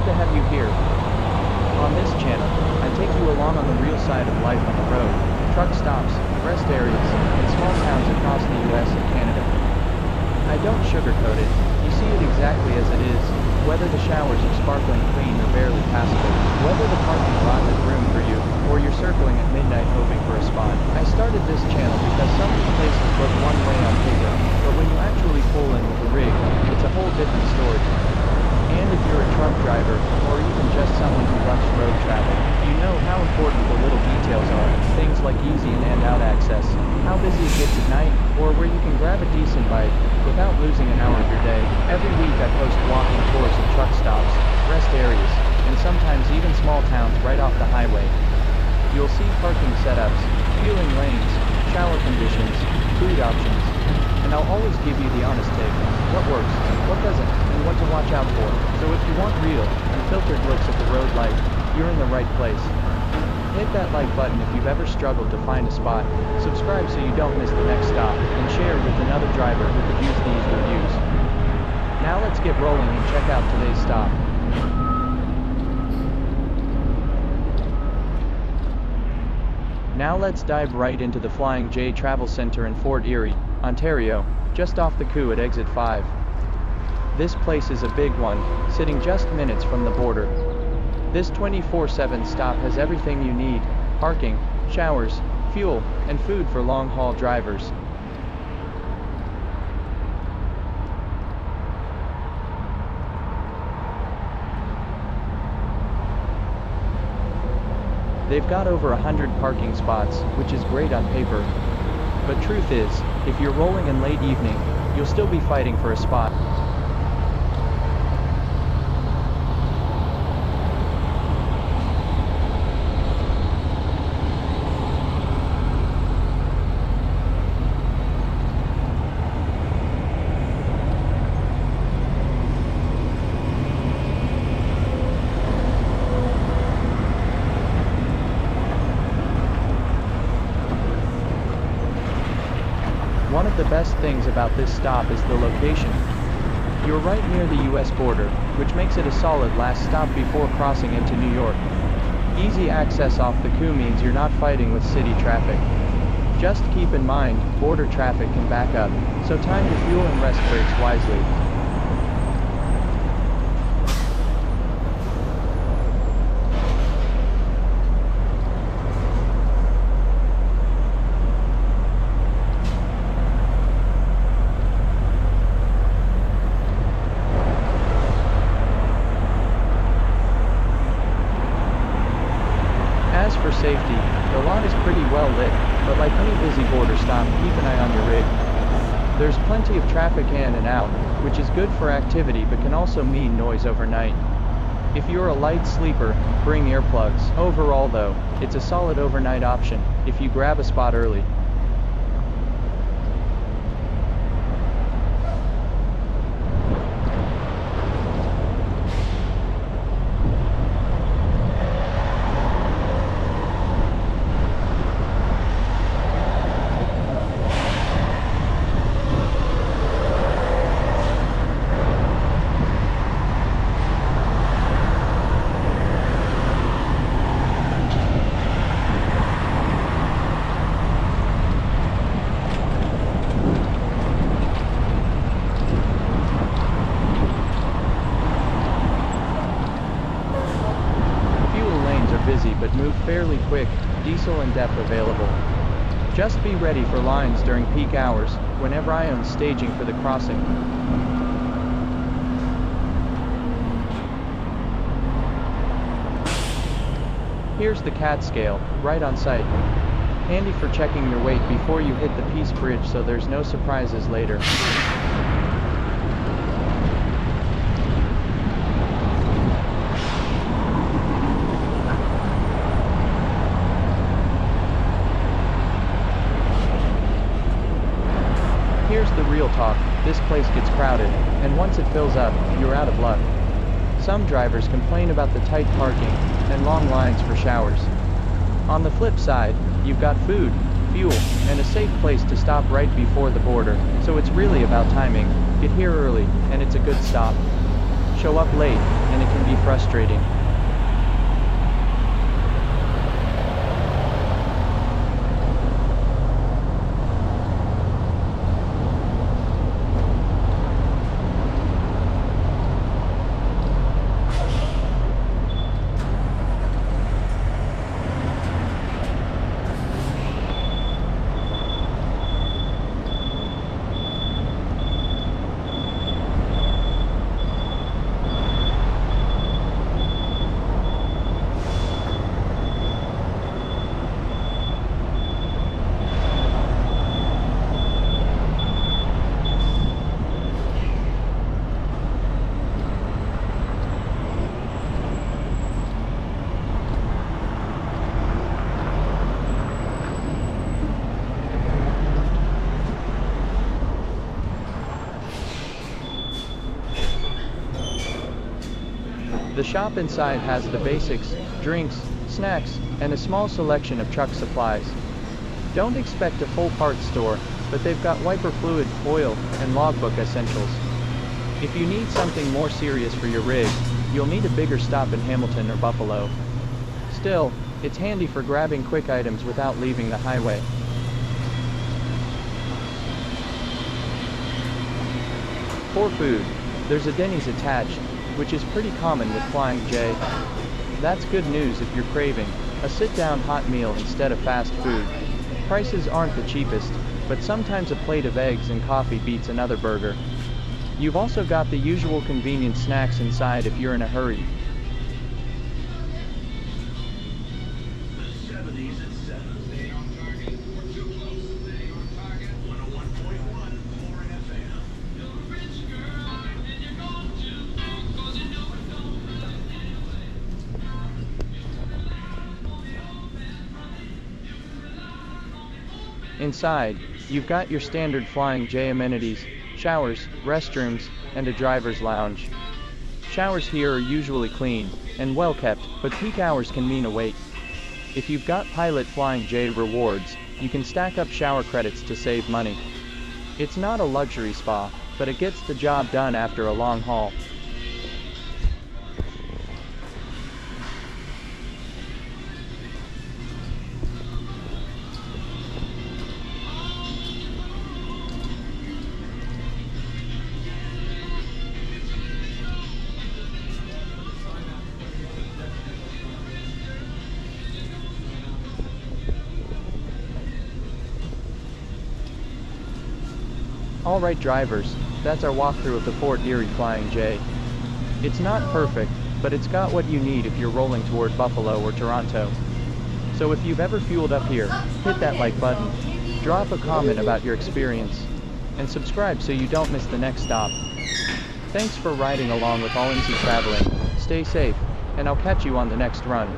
to have you here. On this channel, I take you along on the real side of life on the road, truck stops, rest areas, and small towns across the US and Canada. I don't sugarcoat it, you see it exactly as it is, whether the showers are sparkling clean or barely passable, whether the parking lot has room for you, or you're circling at midnight hoping for a spot. I started this channel because some of the places look one way on paper, but when you actually pull in with the rig, it's a whole different story. And if you're a truck driver, or even just someone who loves road travel, you know how important the little details are, things like easy in and out access, how busy it gets at night, or where you can grab a decent bite, without losing an hour of your day. Every week I post walking tours of truck stops, rest areas, and sometimes even small towns right off the highway. You'll see parking setups, fueling lanes, shower conditions, food options, and I'll always give you the honest take, what works, what doesn't, and what to watch out for. So if you want real, unfiltered looks at the road life, you're in the right place. Hit that like button if you've ever struggled to find a spot, subscribe so you don't miss the next stop, and share with another driver who could use these reviews. Now let's get rolling and check out today's stop. Now let's dive right into the Flying J Travel Center in Fort Erie, Ontario, just off the Coup at exit 5. This place is a big one, sitting just minutes from the border. This 24/7 stop has everything you need: parking, showers, fuel, and food for long-haul drivers. They've got over 100 parking spots, which is great on paper. But truth is, if you're rolling in late evening, you'll still be fighting for a spot. One of the best things about this stop is the location. You're right near the US border, which makes it a solid last stop before crossing into New York. Easy access off the Coup means you're not fighting with city traffic. Just keep in mind, border traffic can back up, so time your fuel and rest breaks wisely. As for safety, the lot is pretty well lit, but like any busy border stop, keep an eye on your rig. There's plenty of traffic in and out, which is good for activity but can also mean noise overnight. If you're a light sleeper, bring earplugs. Overall though, it's a solid overnight option, if you grab a spot early. Busy but move fairly quick, diesel and DEP available. Just be ready for lines during peak hours, whenever I own staging for the crossing. Here's the CAT scale, right on site. Handy for checking your weight before you hit the Peace Bridge so there's no surprises later. Here's the real talk, this place gets crowded, and once it fills up, you're out of luck. Some drivers complain about the tight parking, and long lines for showers. On the flip side, you've got food, fuel, and a safe place to stop right before the border, so it's really about timing. Get here early, and it's a good stop. show up late, and it can be frustrating. The shop inside has the basics, drinks, snacks, and a small selection of truck supplies. Don't expect a full parts store, but they've got wiper fluid, oil, and logbook essentials. If you need something more serious for your rig, you'll need a bigger stop in Hamilton or Buffalo. Still, it's handy for grabbing quick items without leaving the highway. For food, there's a Denny's attached, which is pretty common with Flying J. That's good news if you're craving a sit-down hot meal instead of fast food. Prices aren't the cheapest, but sometimes a plate of eggs and coffee beats another burger. You've also got the usual convenient snacks inside if you're in a hurry. Inside, you've got your standard Flying J amenities, showers, restrooms, and a driver's lounge. Showers here are usually clean and well kept, but peak hours can mean a wait. If you've got Pilot Flying J rewards, you can stack up shower credits to save money. It's not a luxury spa, but it gets the job done after a long haul. Alright drivers, that's our walkthrough of the Fort Erie Flying J. It's not perfect, but it's got what you need if you're rolling toward Buffalo or Toronto. So if you've ever fueled up here, hit that like button, drop a comment about your experience, and subscribe so you don't miss the next stop. Thanks for riding along with All Easy Traveling, stay safe, and I'll catch you on the next run.